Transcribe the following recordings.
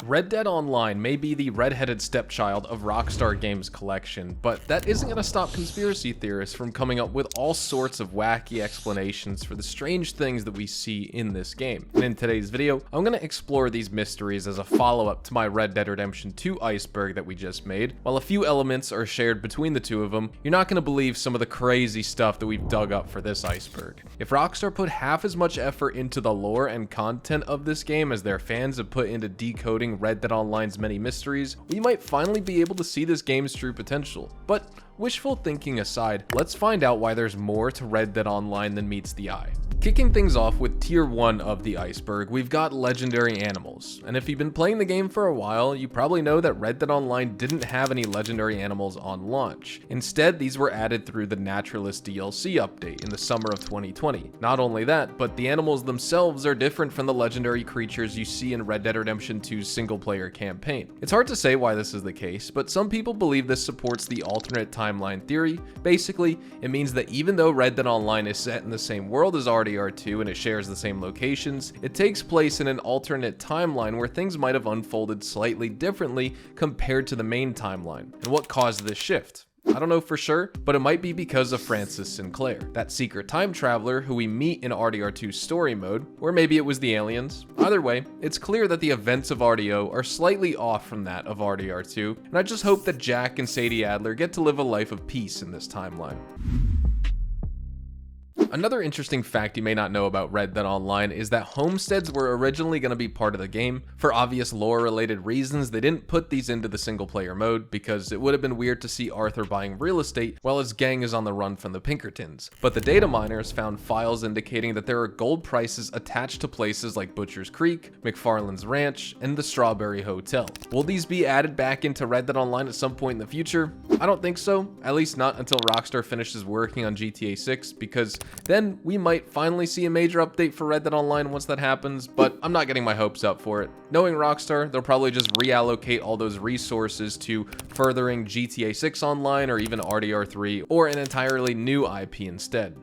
Red Dead Online may be the red-headed stepchild of Rockstar Games' collection, but that isn't going to stop conspiracy theorists from coming up with all sorts of wacky explanations for the strange things that we see in this game. And in today's video, I'm going to explore these mysteries as a follow-up to my Red Dead Redemption 2 Iceberg that we just made. While a few elements are shared between the two of them, you're not going to believe some of the crazy stuff that we've dug up for this Iceberg. If Rockstar put half as much effort into the lore and content of this game as their fans have put into decoding Red Dead Online's many mysteries, we might finally be able to see this game's true potential. But wishful thinking aside, let's find out why there's more to Red Dead Online than meets the eye. Kicking things off with tier 1 of the iceberg, we've got legendary animals. And if you've been playing the game for a while, you probably know that Red Dead Online didn't have any legendary animals on launch. Instead, these were added through the Naturalist DLC update in the summer of 2020. Not only that, but the animals themselves are different from the legendary creatures you see in Red Dead Redemption 2's single-player campaign. It's hard to say why this is the case, but some people believe this supports the alternate timeline theory. Basically, it means that even though Red Dead Online is set in the same world as RDR2 and it shares the same locations, it takes place in an alternate timeline where things might have unfolded slightly differently compared to the main timeline. And what caused this shift? I don't know for sure, but it might be because of Francis Sinclair, that secret time traveler who we meet in RDR2's story mode, or maybe it was the aliens. Either way, it's clear that the events of RDO are slightly off from that of RDR2, and I just hope that Jack and Sadie Adler get to live a life of peace in this timeline. Another interesting fact you may not know about Red Dead Online is that homesteads were originally going to be part of the game. For obvious lore-related reasons, they didn't put these into the single-player mode because it would have been weird to see Arthur buying real estate while his gang is on the run from the Pinkertons. But the data miners found files indicating that there are gold prices attached to places like Butcher's Creek, McFarland's Ranch, and the Strawberry Hotel. Will these be added back into Red Dead Online at some point in the future? I don't think so, at least not until Rockstar finishes working on GTA 6, because then we might finally see a major update for Red Dead Online once that happens, but I'm not getting my hopes up for it. Knowing Rockstar, they'll probably just reallocate all those resources to furthering GTA 6 Online or even RDR3 or an entirely new IP instead.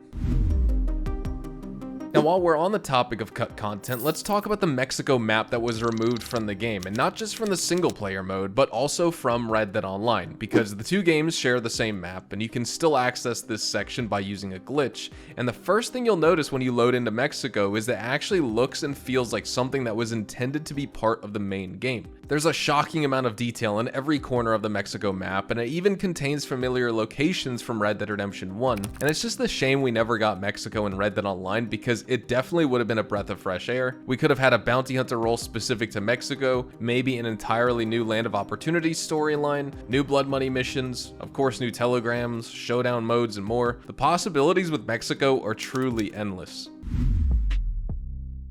Now, while we're on the topic of cut content, let's talk about the Mexico map that was removed from the game, and not just from the single player mode, but also from Red Dead Online, because the two games share the same map, and you can still access this section by using a glitch. And the first thing you'll notice when you load into Mexico is that it actually looks and feels like something that was intended to be part of the main game. There's a shocking amount of detail in every corner of the Mexico map, and it even contains familiar locations from Red Dead Redemption 1, and it's just a shame we never got Mexico in Red Dead Online because it definitely would have been a breath of fresh air. We could have had a bounty hunter role specific to Mexico, maybe an entirely new Land of Opportunity storyline, new blood money missions, of course new telegrams, showdown modes, and more. The possibilities with Mexico are truly endless.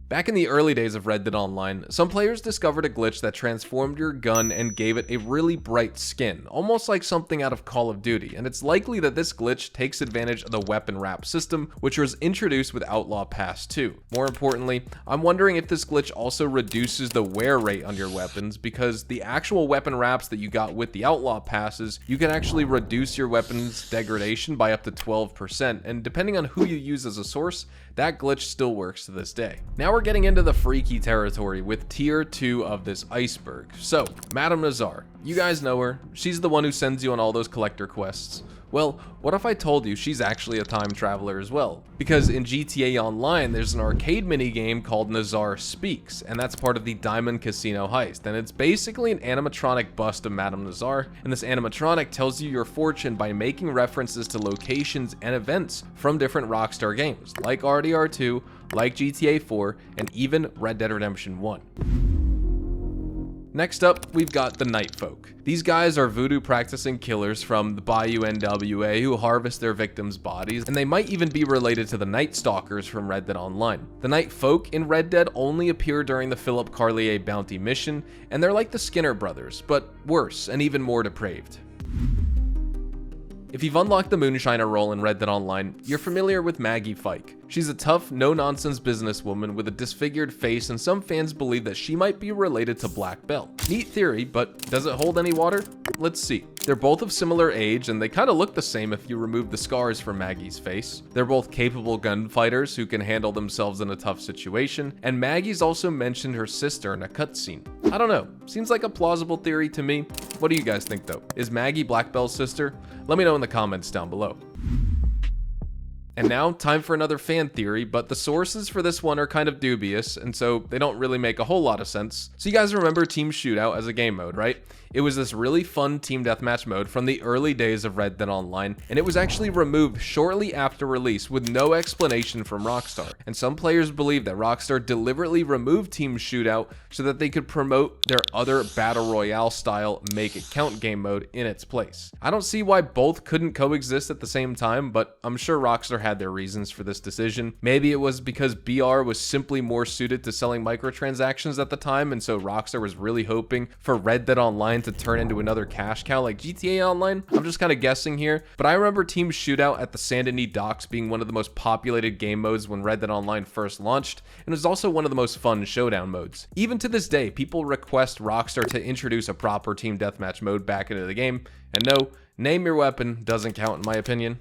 Back in the early days of Red Dead Online, some players discovered a glitch that transformed your gun and gave it a really bright skin, almost like something out of Call of Duty, and it's likely that this glitch takes advantage of the weapon wrap system, which was introduced with Outlaw Pass 2. More importantly, I'm wondering if this glitch also reduces the wear rate on your weapons, because the actual weapon wraps that you got with the Outlaw Passes, you can actually reduce your weapon's degradation by up to 12%, and depending on who you use as a source, that glitch still works to this day. Now we're getting into the freaky territory with tier 2 of this iceberg. So, Madame Nazar, you guys know her. She's the one who sends you on all those collector quests. Well, what if I told you she's actually a time traveler as well? Because in GTA Online, there's an arcade minigame called Nazar Speaks, and that's part of the Diamond Casino heist, and it's basically an animatronic bust of Madame Nazar, and this animatronic tells you your fortune by making references to locations and events from different Rockstar games, like RDR2, like GTA 4, and even Red Dead Redemption 1. Next up, we've got the Nightfolk. These guys are voodoo practicing killers from the Bayou NWA who harvest their victims' bodies, and they might even be related to the Night Stalkers from Red Dead Online. The Nightfolk in Red Dead only appear during the Philip Carlier bounty mission, and they're like the Skinner brothers, but worse and even more depraved. If you've unlocked the Moonshiner role in Red Dead Online, you're familiar with Maggie Fike. She's a tough, no-nonsense businesswoman with a disfigured face, and some fans believe that she might be related to Black Belle. Neat theory, but does it hold any water? Let's see. They're both of similar age, and they kinda look the same if you remove the scars from Maggie's face. They're both capable gunfighters who can handle themselves in a tough situation, and Maggie's also mentioned her sister in a cutscene. I don't know, seems like a plausible theory to me. What do you guys think though? Is Maggie Black Belle's sister? Let me know in the comments down below. And now, time for another fan theory, but the sources for this one are kind of dubious, and so they don't really make a whole lot of sense. So you guys remember Team Shootout as a game mode, right? It was this really fun team deathmatch mode from the early days of Red Dead Online, and it was actually removed shortly after release with no explanation from Rockstar. And some players believe that Rockstar deliberately removed Team Shootout so that they could promote their other Battle Royale style Make It Count game mode in its place. I don't see why both couldn't coexist at the same time, but I'm sure Rockstar had their reasons for this decision. Maybe it was because BR was simply more suited to selling microtransactions at the time, and so Rockstar was really hoping for Red Dead Online to turn into another cash cow like GTA Online. I'm just kind of guessing here, but I remember Team Shootout at the Saint Denis docks being one of the most populated game modes when Red Dead Online first launched, and it was also one of the most fun showdown modes. Even to this day, people request Rockstar to introduce a proper team deathmatch mode back into the game, and no, name your weapon doesn't count in my opinion.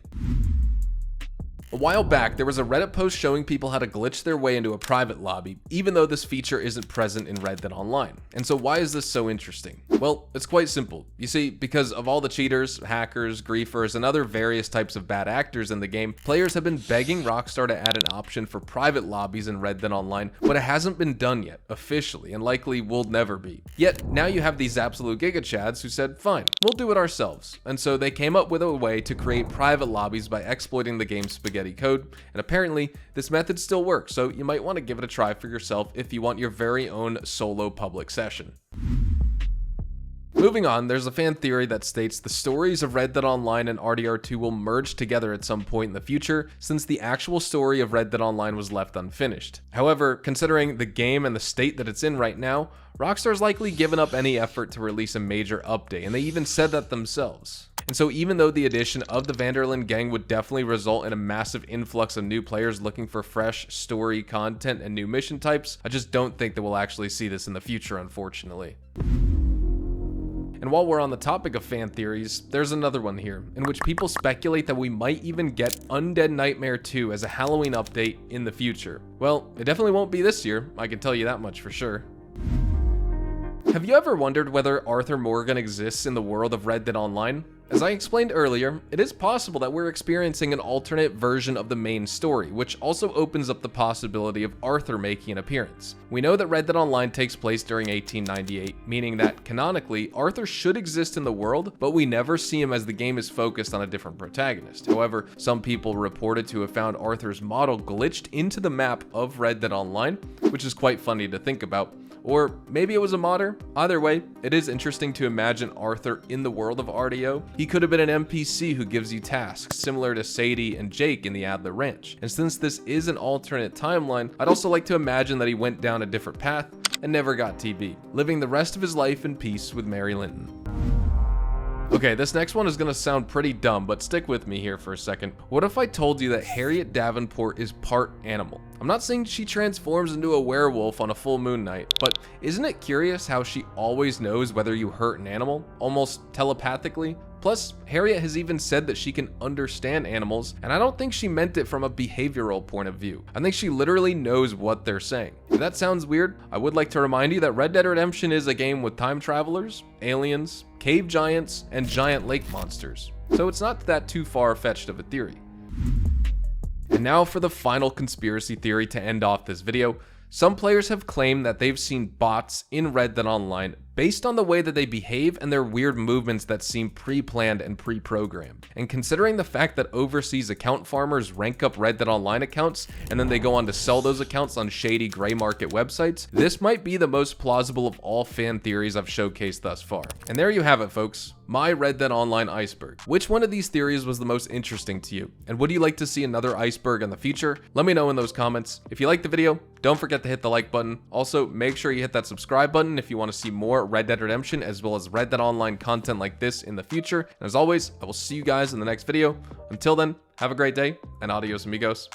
A while back, there was a Reddit post showing people how to glitch their way into a private lobby, even though this feature isn't present in Red Dead Online. And so why is this so interesting? Well, it's quite simple. You see, because of all the cheaters, hackers, griefers, and other various types of bad actors in the game, players have been begging Rockstar to add an option for private lobbies in Red Dead Online, but it hasn't been done yet, officially, and likely will never be. Yet, now you have these absolute gigachads who said, fine, we'll do it ourselves. And so they came up with a way to create private lobbies by exploiting the game's spaghetti code, and apparently this method still works, so you might want to give it a try for yourself if you want your very own solo public session. Moving on, there's a fan theory that states the stories of Red Dead Online and RDR2 will merge together at some point in the future, since the actual story of Red Dead Online was left unfinished. However, considering the game and the state that it's in right now, Rockstar's likely given up any effort to release a major update, and they even said that themselves. And so even though the addition of the Van der Linde gang would definitely result in a massive influx of new players looking for fresh story content and new mission types, I just don't think that we'll actually see this in the future, unfortunately. And while we're on the topic of fan theories, there's another one here, in which people speculate that we might even get Undead Nightmare 2 as a Halloween update in the future. Well, it definitely won't be this year, I can tell you that much for sure. Have you ever wondered whether Arthur Morgan exists in the world of Red Dead Online? As I explained earlier, it is possible that we're experiencing an alternate version of the main story, which also opens up the possibility of Arthur making an appearance. We know that Red Dead Online takes place during 1898, meaning that, canonically, Arthur should exist in the world, but we never see him as the game is focused on a different protagonist. However, some people reported to have found Arthur's model glitched into the map of Red Dead Online, which is quite funny to think about. Or maybe it was a modder. Either way, it is interesting to imagine Arthur in the world of RDO. He could have been an NPC who gives you tasks, similar to Sadie and Jake in the Adler Ranch. And since this is an alternate timeline, I'd also like to imagine that he went down a different path and never got TB, living the rest of his life in peace with Mary Linton. Okay, this next one is gonna sound pretty dumb, but stick with me here for a second. What if I told you that Harriet Davenport is part animal? I'm not saying she transforms into a werewolf on a full moon night, but isn't it curious how she always knows whether you hurt an animal, almost telepathically? Plus, Harriet has even said that she can understand animals, and I don't think she meant it from a behavioral point of view. I think she literally knows what they're saying. If that sounds weird, I would like to remind you that Red Dead Redemption is a game with time travelers, aliens, cave giants, and giant lake monsters. So it's not that too far-fetched of a theory. And now for the final conspiracy theory to end off this video. Some players have claimed that they've seen bots in Red Dead Online based on the way that they behave and their weird movements that seem pre-planned and pre-programmed. And considering the fact that overseas account farmers rank up Red Dead Online accounts and then they go on to sell those accounts on shady gray market websites, this might be the most plausible of all fan theories I've showcased thus far. And there you have it, folks. My Red Dead Online iceberg. Which one of these theories was the most interesting to you? And would you like to see another iceberg in the future? Let me know in those comments. If you liked the video, don't forget to hit the like button. Also, make sure you hit that subscribe button if you want to see more more Red Dead Redemption as well as Red Dead Online content like this in the future. And as always, I will see you guys in the next video. Until then, have a great day, and adios amigos.